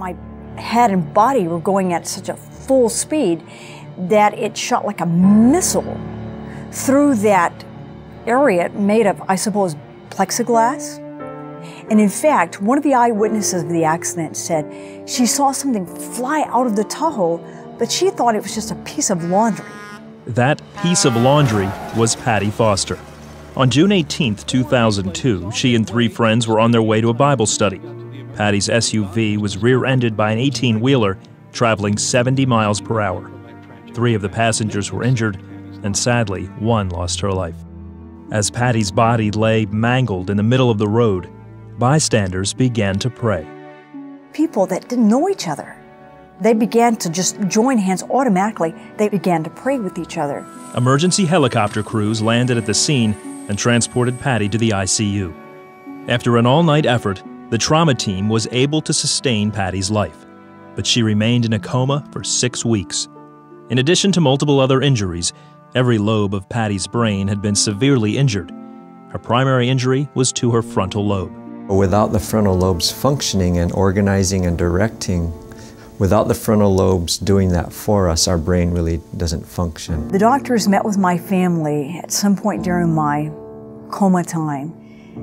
my head and body were going at such a full speed that it shot like a missile through that area made of, I suppose, plexiglass. And in fact, one of the eyewitnesses of the accident said she saw something fly out of the Tahoe, but she thought it was just a piece of laundry. That piece of laundry was Patti Foster. On June 18, 2002, she and 3 friends were on their way to a Bible study. Patti's SUV was rear-ended by an 18-wheeler traveling 70 miles per hour. 3 of the passengers were injured, and sadly, 1 lost her life. As Patti's body lay mangled in the middle of the road, bystanders began to pray. People that didn't know each other, they began to just join hands automatically. They began to pray with each other. Emergency helicopter crews landed at the scene and transported Patti to the ICU. After an all-night effort, the trauma team was able to sustain Patti's life, but she remained in a coma for 6 weeks. In addition to multiple other injuries, every lobe of Patti's brain had been severely injured. Her primary injury was to her frontal lobe. Without the frontal lobes functioning and organizing and directing, without the frontal lobes doing that for us, our brain really doesn't function. The doctors met with my family at some point during my coma time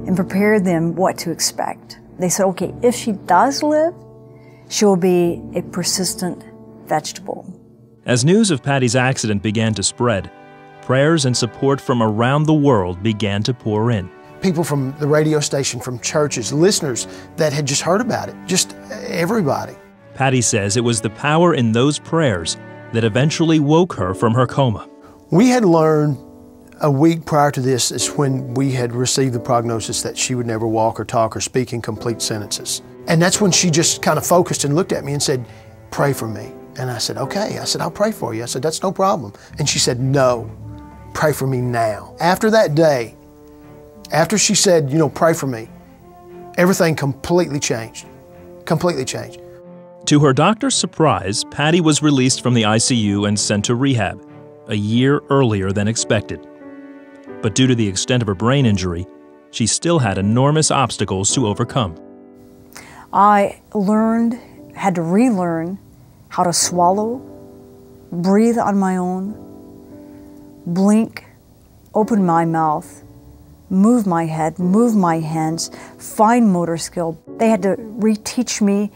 and prepared them what to expect. They said, okay, if she does live, she'll be a persistent vegetable. As news of Patti's accident began to spread, prayers and support from around the world began to pour in. People from the radio station, from churches, listeners that had just heard about it, just everybody. Patti says it was the power in those prayers that eventually woke her from her coma. We had learned a week prior to this is when we had received the prognosis that she would never walk or talk or speak in complete sentences. And that's when she just kind of focused and looked at me and said, pray for me. And I said, okay. I said, I'll pray for you. I said, that's no problem. And she said, no, pray for me now. After that day, after she said, pray for me, everything completely changed, completely changed. To her doctor's surprise, Patti was released from the ICU and sent to rehab, a year earlier than expected. But due to the extent of her brain injury, she still had enormous obstacles to overcome. I had to relearn how to swallow, breathe on my own, blink, open my mouth, move my head, move my hands, fine motor skill. They had to reteach me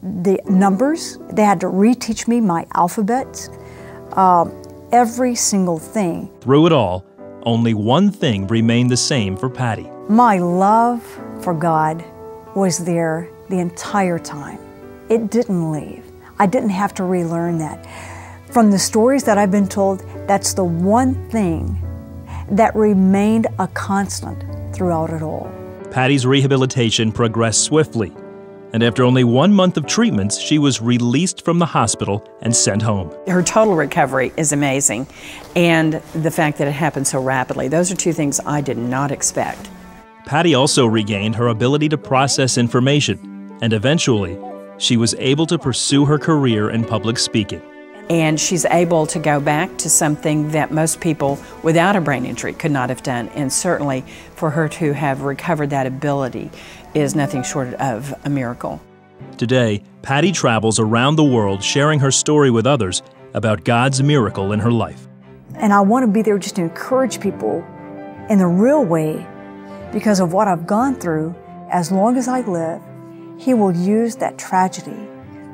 the numbers. They had to reteach me my alphabet, every single thing. Through it all, only one thing remained the same for Patti. My love for God was there the entire time. It didn't leave. I didn't have to relearn that. From the stories that I've been told, that's the one thing that remained a constant throughout it all. Patti's rehabilitation progressed swiftly, and after only 1 month of treatments, she was released from the hospital and sent home. Her total recovery is amazing, and the fact that it happened so rapidly, those are 2 things I did not expect. Patti also regained her ability to process information, and eventually, she was able to pursue her career in public speaking. And she's able to go back to something that most people without a brain injury could not have done, and certainly for her to have recovered that ability is nothing short of a miracle. Today, Patti travels around the world sharing her story with others about God's miracle in her life. And I want to be there just to encourage people in the real way because of what I've gone through. As long as I live, He will use that tragedy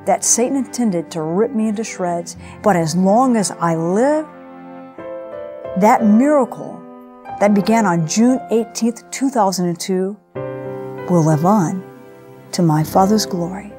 that Satan intended to rip me into shreds. But as long as I live, that miracle that began on June 18th, 2002 will live on to my Father's glory.